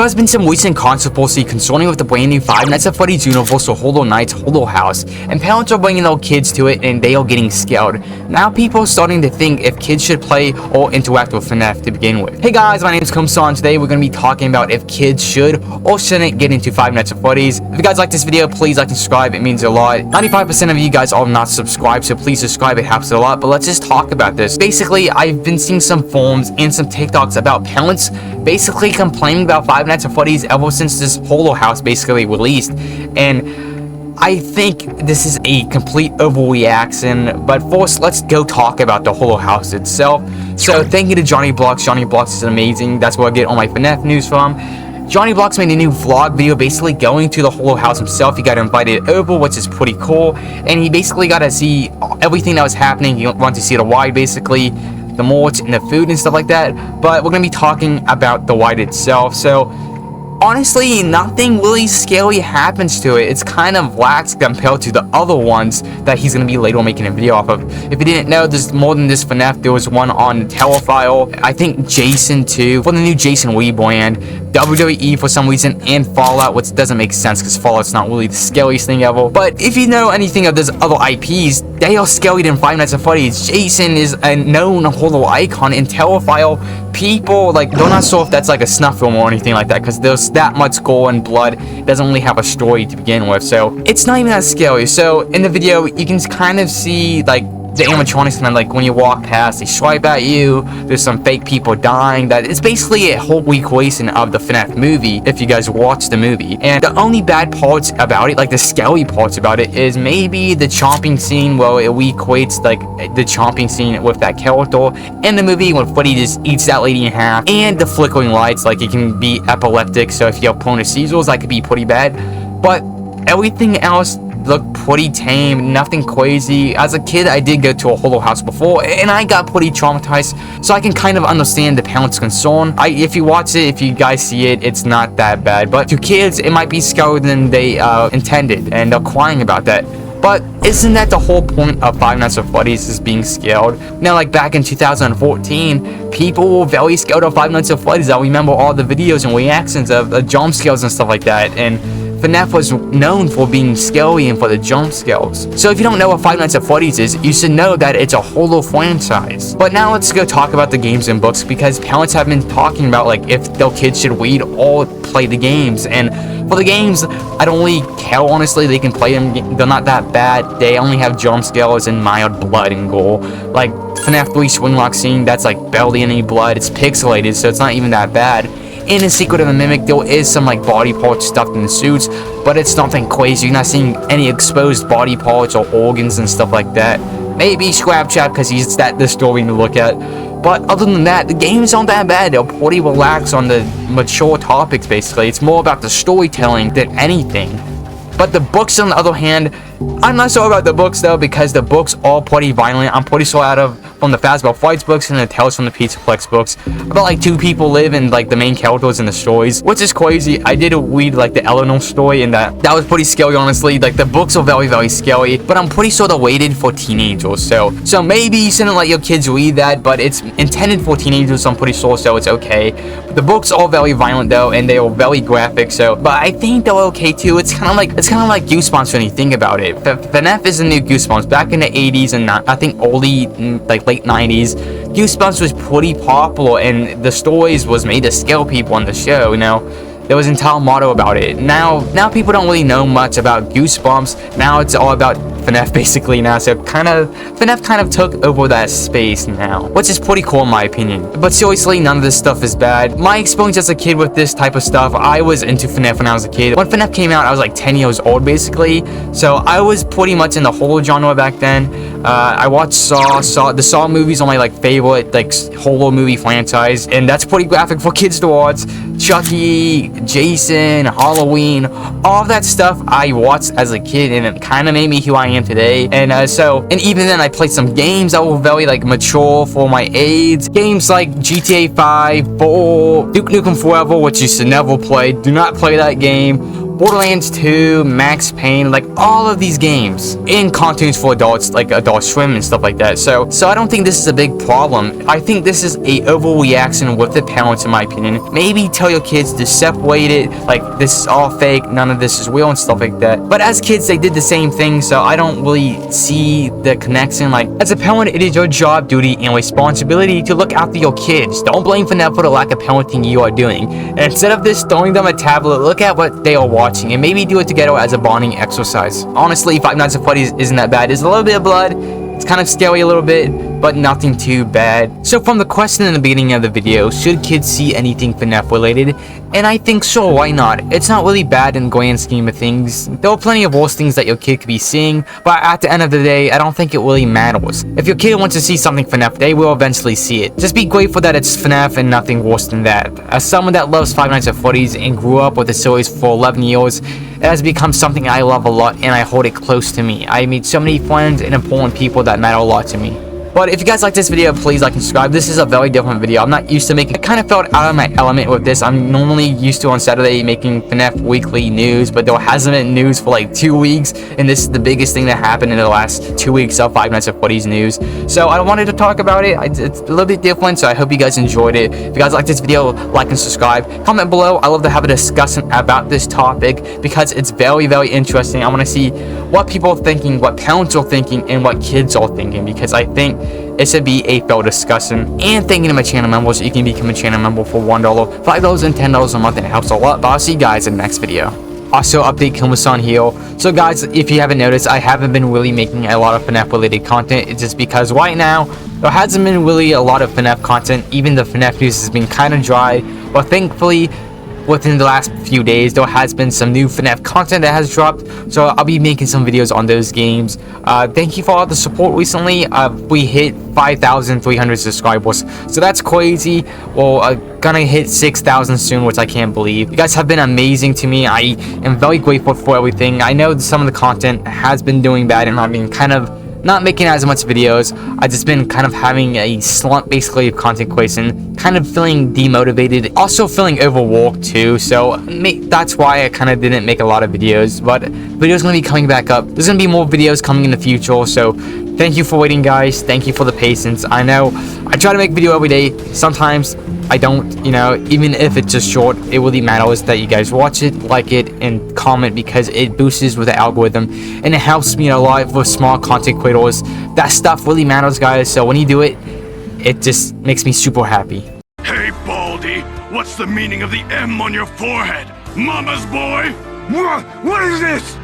has been some recent controversy concerning with the brand new Five Nights at Freddy's Universal Hollow Nights Hollow House, and parents are bringing their kids to it and they are getting scared. Now people are starting to think if kids should play or interact with FNAF to begin with. Hey guys, my name is Komasan. Today we're going to be talking about if kids should or shouldn't get into Five Nights at Freddy's. If you guys like this video, please like and subscribe. It means a lot. 95% of you guys are not subscribed, so please subscribe. It helps a lot. But let's just talk about this. Basically, I've been seeing some forums and some TikToks about parents basically complaining about Five Nights at Freddy's ever since this Hollow House basically released, and I think this is a complete overreaction. But first, let's go talk about the Hollow House itself. So thank you to Johnny Blocks. Johnny Blocks is amazing. That's where I get all my FNAF news from. Johnny Blocks made a new vlog video basically going to the Hollow House himself. He got invited over, which is pretty cool, and he basically got to see everything that was happening. He wanted to see the ride, basically the merch and the food and stuff like that. But we're gonna be talking about the ride itself. So honestly, nothing really scary happens to it. It's kind of lax compared to the other ones that he's going to be later making a video off of. If you didn't know, there's more than this FNAF. There was one on Telefile, I think Jason 2, for the new Jason rebrand, WWE for some reason, and Fallout, which doesn't make sense because Fallout's not really the scariest thing ever. But if you know anything of those other IPs, they are scarier than Five Nights at Freddy's. Jason is a known horror icon in Telefile. People, like, they're not sure if that's like a snuff film or anything like that, because there's that much gore and blood. It doesn't really have a story to begin with, so it's not even that scary. So in the video, you can kind of see like the animatronics, and like when you walk past, they swipe at you. There's some fake people dying. That it's basically a whole recreation of the FNAF movie if you guys watch the movie. And the only bad parts about it, like the scary parts about it, is maybe the chomping scene where it recreates like the chomping scene with that character in the movie when Freddy just eats that lady in half, and the flickering lights. Like, it can be epileptic, so if you have prone to seizures, that could be pretty bad. But everything else looked pretty tame, nothing crazy. As a kid, I did go to a Hollow House before, and I got pretty traumatized, so I can kind of understand the parents' concern. If you watch it, if you guys see it, it's not that bad. But to kids, it might be scarier than they intended, and they're crying about that. But isn't that the whole point of Five Nights at Freddy's, is being scared? Now, like back in 2014, people were very scared of Five Nights at Freddy's. I remember all the videos and reactions of jump scares and stuff like that, and FNAF was known for being scary and for the jump scares. So if you don't know what Five Nights at Freddy's is, you should know that it's a horror franchise. But now let's go talk about the games and books, because parents have been talking about like if their kids should read or play the games. And for the games, I don't really care, honestly. They can play them, they're not that bad. They only have jump scares and mild blood and gore. Like FNAF 3 Swinglock scene, that's like barely any blood. It's pixelated, so it's not even that bad. In The Secret of the Mimic, there is some like body parts stuffed in the suits, but it's nothing crazy. You're not seeing any exposed body parts or organs and stuff like that. Maybe Scrap Chat, because he's that disturbing to look at. But other than that, the games aren't that bad. They're pretty relaxed on the mature topics, basically. It's more about the storytelling than anything. But the books, on the other hand, I'm not sure about the books though, because the books are pretty violent. I'm pretty sure from the Fazbear Fights books and the Tales from the Pizzaplex books, about like 2 people live in like the main characters in the stories, which is crazy. I did read like the Eleanor story, and that was pretty scary, honestly. Like the books are very, very scary, but I'm pretty sure they're rated for teenagers. So maybe you shouldn't let your kids read that, but it's intended for teenagers, so I'm pretty sure, so it's okay. But the books are very violent though, and they are very graphic. But I think they're okay too. It's kind of like Goosebumps when you think about it. FNAF is the new Goosebumps. Back in the 80s and I think early, like late 90s, Goosebumps was pretty popular, and the stories was made to scare people on the show, you know. There was an entire motto about it. Now people don't really know much about Goosebumps. Now it's all about FNAF basically now, so FNAF kind of took over that space now, which is pretty cool in my opinion. But seriously, none of this stuff is bad. My experience as a kid with this type of stuff, I was into FNAF when I was a kid. When FNAF came out, I was like 10 years old basically, so I was pretty much in the horror genre back then. I watched the Saw movies are my like favorite like horror movie franchise, and that's pretty graphic for kids to watch. Chucky, Jason, Halloween, all of that stuff I watched as a kid, and it kind of made me who I am today. And even then I played some games that were very like mature for my age. Games like GTA 5, 4, Duke Nukem Forever, which you should never play. Do not play that game. Borderlands 2, Max Payne, like all of these games, and cartoons for adults like Adult Swim and stuff like that. So I don't think this is a big problem. I think this is a overreaction with the parents, in my opinion. Maybe tell your kids to separate it, like this is all fake, none of this is real and stuff like that. But as kids, they did the same thing, so I don't really see the connection. Like, as a parent, it is your job, duty, and responsibility to look after your kids. Don't blame FNAF for the lack of parenting you are doing. And instead of this throwing them a tablet, look at what they are watching and maybe do it together as a bonding exercise. Honestly, Five Nights at Freddy's isn't that bad. There's a little bit of blood, it's kind of scary a little bit, but nothing too bad. So from the question in the beginning of the video, should kids see anything FNAF related? And I think so, why not? It's not really bad in the grand scheme of things. There are plenty of worse things that your kid could be seeing, but at the end of the day, I don't think it really matters. If your kid wants to see something FNAF, they will eventually see it. Just be grateful that it's FNAF and nothing worse than that. As someone that loves Five Nights at Freddy's and grew up with the series for 11 years, it has become something I love a lot and I hold it close to me. I meet so many friends and important people that matter a lot to me. But if you guys like this video, please like and subscribe. This is a very different video. I'm not used to making, I kind of felt out of my element with this. I'm normally used to on Saturday making FNAF weekly news, but there hasn't been news for like 2 weeks, and this is the biggest thing that happened in the last 2 weeks of Five Nights at Freddy's news. So I wanted to talk about it. It's a little bit different, so I hope you guys enjoyed it. If you guys like this video, like and subscribe. Comment below. I love to have a discussion about this topic because it's very, very interesting. I want to see what people are thinking, what parents are thinking, and what kids are thinking, because I think it should be a fair discussion. And thank you to my channel members. You can become a channel member for $1, $5, and $10 a month, and it helps a lot. But I'll see you guys in the next video. Also, update Komasan here. So guys, if you haven't noticed, I haven't been really making a lot of FNAF related content. It's just because right now there hasn't been really a lot of FNAF content. Even the FNAF news has been kind of dry, but thankfully within the last few days there has been some new FNAF content that has dropped, so I'll be making some videos on those games. Thank you for all the support recently. We hit 5,300 subscribers, so that's crazy. Well, gonna hit 6,000 soon, which I can't believe. You guys have been amazing to me. I am very grateful for everything. I know some of the content has been doing bad and I've been kind of not making as much videos. I just been kind of having a slump basically of content creation, kind of feeling demotivated, also feeling overworked too, so that's why I kind of didn't make a lot of videos. But videos gonna be coming back up. There's gonna be more videos coming in the future, so thank you for waiting, guys. Thank you for the patience. I know I try to make video every day. Sometimes I don't, you know, even if it's just short, it really matters that you guys watch it, like it, and comment, because it boosts with the algorithm and it helps me a lot with small content creators. That stuff really matters, guys, so when you do it, it just makes me super happy. Hey Baldy, what's the meaning of the M on your forehead? Mama's boy? What is this?